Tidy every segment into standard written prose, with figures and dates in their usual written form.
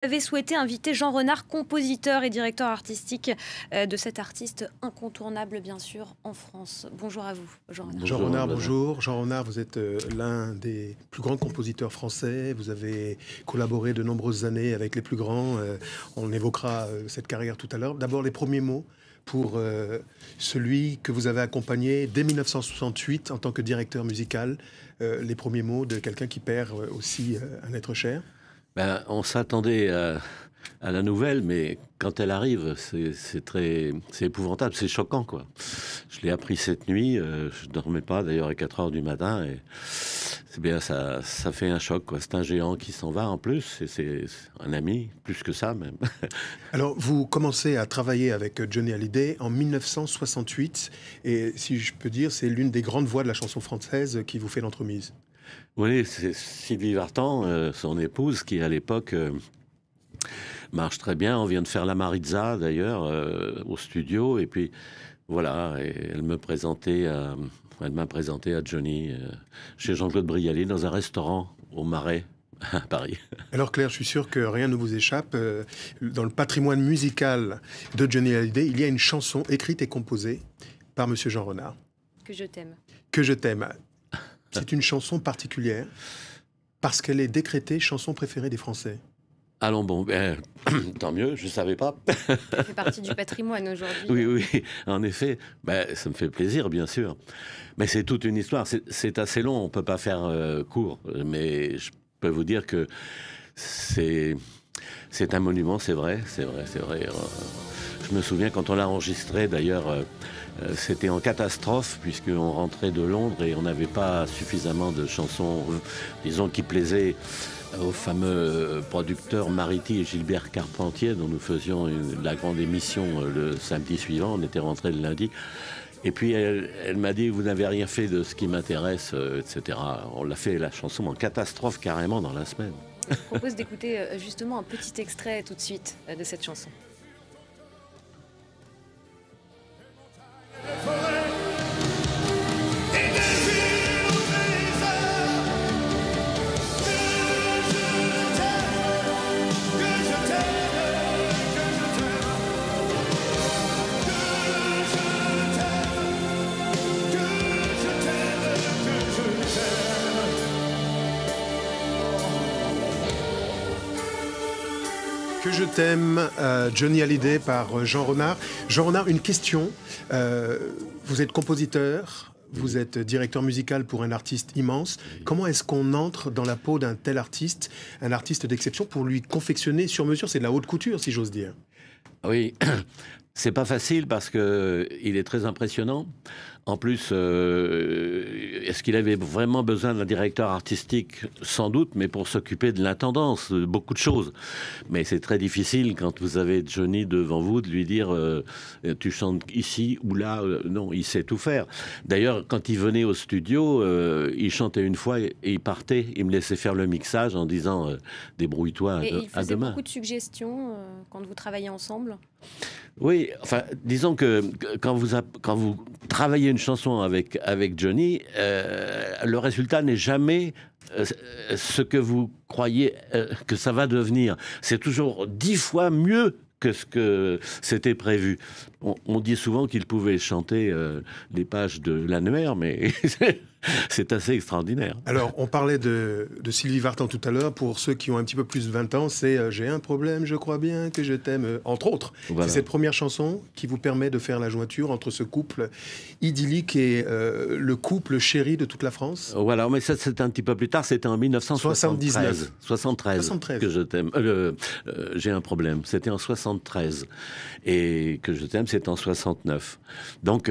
Avez souhaité inviter Jean Renard, compositeur et directeur artistique de cet artiste incontournable, bien sûr, en France. Bonjour à vous, Jean Renard. Jean Renard, bonjour. Jean Renard, vous êtes l'un des plus grands compositeurs français. Vous avez collaboré de nombreuses années avec les plus grands. On évoquera cette carrière tout à l'heure. D'abord, les premiers mots pour celui que vous avez accompagné dès 1968 en tant que directeur musical. Les premiers mots de quelqu'un qui perd aussi un être cher. Ben, on s'attendait à la nouvelle, mais quand elle arrive, c'est épouvantable, c'est choquant, quoi. Je l'ai appris cette nuit, je dormais pas d'ailleurs à 4 heures du matin, et c'est bien, ça fait un choc, quoi. C'est un géant qui s'en va en plus, et c'est un ami, plus que ça même. Alors, vous commencez à travailler avec Johnny Hallyday en 1968, et si je peux dire, c'est l'une des grandes voix de la chanson française qui vous fait l'entremise. Oui, c'est Sylvie Vartan, son épouse, qui à l'époque marche très bien. On vient de faire la Maritza d'ailleurs au studio, et puis voilà, et elle m'a présenté à Johnny chez Jean-Claude Brialy dans un restaurant au Marais à Paris. Alors Claire, je suis sûr que rien ne vous échappe. Dans le patrimoine musical de Johnny Hallyday, il y a une chanson écrite et composée par Monsieur Jean Renard. Que je t'aime. Que je t'aime. C'est une chanson particulière parce qu'elle est décrétée chanson préférée des Français. Allons bon, tant mieux, je ne savais pas. Ça fait partie du patrimoine aujourd'hui. Oui, oui, en effet, ça me fait plaisir, bien sûr. Mais c'est toute une histoire, c'est assez long, on ne peut pas faire court. Mais je peux vous dire que c'est un monument, c'est vrai, c'est vrai, c'est vrai. Je me souviens quand on l'a enregistré, d'ailleurs, c'était en catastrophe, puisqu'on rentrait de Londres et on n'avait pas suffisamment de chansons, disons, qui plaisaient au fameux producteur Mariti et Gilbert Carpentier, dont nous faisions la grande émission le samedi suivant. On était rentrés le lundi. Et puis elle m'a dit, vous n'avez rien fait de ce qui m'intéresse, etc. On l'a fait, la chanson, en catastrophe carrément dans la semaine. Je vous propose d'écouter justement un petit extrait tout de suite de cette chanson. Que je t'aime, Johnny Hallyday par Jean Renard. Jean Renard, une question. Vous êtes compositeur, vous êtes directeur musical pour un artiste immense. Comment est-ce qu'on entre dans la peau d'un tel artiste, un artiste d'exception, pour lui confectionner sur mesure? C'est de la haute couture, si j'ose dire. Oui, c'est pas facile parce que il est très impressionnant. En plus, est-ce qu'il avait vraiment besoin d'un directeur artistique? Sans doute, mais pour s'occuper de l'intendance, de beaucoup de choses. Mais c'est très difficile quand vous avez Johnny devant vous de lui dire tu chantes ici ou là. Non, il sait tout faire. D'ailleurs, quand il venait au studio, il chantait une fois et il partait. Il me laissait faire le mixage en disant débrouille-toi Et il à faisait demain. beaucoup de suggestions quand vous travaillez ensemble? Oui, enfin, disons que quand vous travaillez une chanson avec Johnny, le résultat n'est jamais ce que vous croyez que ça va devenir. C'est toujours 10 fois mieux que ce que c'était prévu. On dit souvent qu'il pouvait chanter les pages de l'annuaire, mais c'est assez extraordinaire. Alors, on parlait de Sylvie Vartan tout à l'heure. Pour ceux qui ont un petit peu plus de 20 ans, c'est J'ai un problème, je crois bien que je t'aime, entre autres. Voilà. C'est cette première chanson qui vous permet de faire la jointure entre ce couple idyllique et le couple chéri de toute la France. Voilà, mais ça, c'est un petit peu plus tard, c'était en 1973. 73 que je t'aime. J'ai un problème, c'était en 73. Et que je t'aime, c'est en 69. Donc,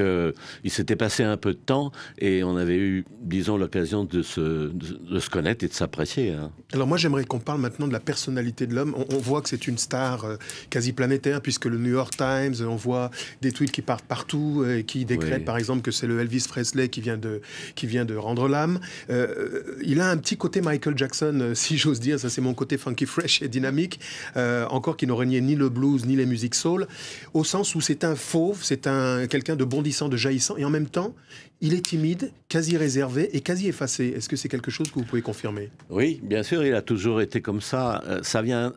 il s'était passé un peu de temps et on avait eu, disons, l'occasion de se connaître et de s'apprécier. Hein. Alors moi, j'aimerais qu'on parle maintenant de la personnalité de l'homme. On voit que c'est une star quasi planétaire, puisque le New York Times, on voit des tweets qui partent partout, et qui décrètent, par exemple, que c'est le Elvis Presley qui vient de rendre l'âme. Il a un petit côté Michael Jackson, si j'ose dire. Ça, c'est mon côté funky fresh et dynamique, encore qui n'aurait nié ni le blues, ni les musiques soul, au sens où c'est un fauve, c'est quelqu'un de bondissant, de jaillissant, et en même temps, il est timide, quasi réservé et quasi effacé. Est-ce que c'est quelque chose que vous pouvez confirmer? Oui, bien sûr, il a toujours été comme ça. Ça vient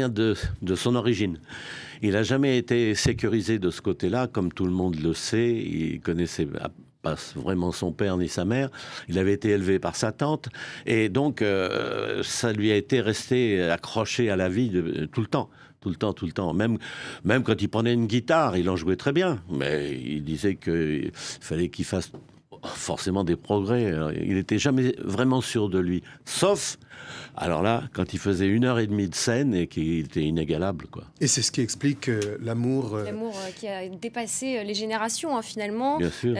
de son origine. Il n'a jamais été sécurisé de ce côté-là, comme tout le monde le sait. Il connaissait pas vraiment son père ni sa mère. Il avait été élevé par sa tante. Et donc, ça lui a été resté accroché à la vie tout le temps. Tout le temps. Même quand il prenait une guitare, il en jouait très bien. Mais il disait qu'il fallait qu'il fasse forcément des progrès. Il n'était jamais vraiment sûr de lui. Sauf, alors là, quand il faisait 1h30 de scène et qu'il était inégalable, quoi. Et c'est ce qui explique l'amour... L'amour qui a dépassé les générations, hein, finalement. Bien sûr.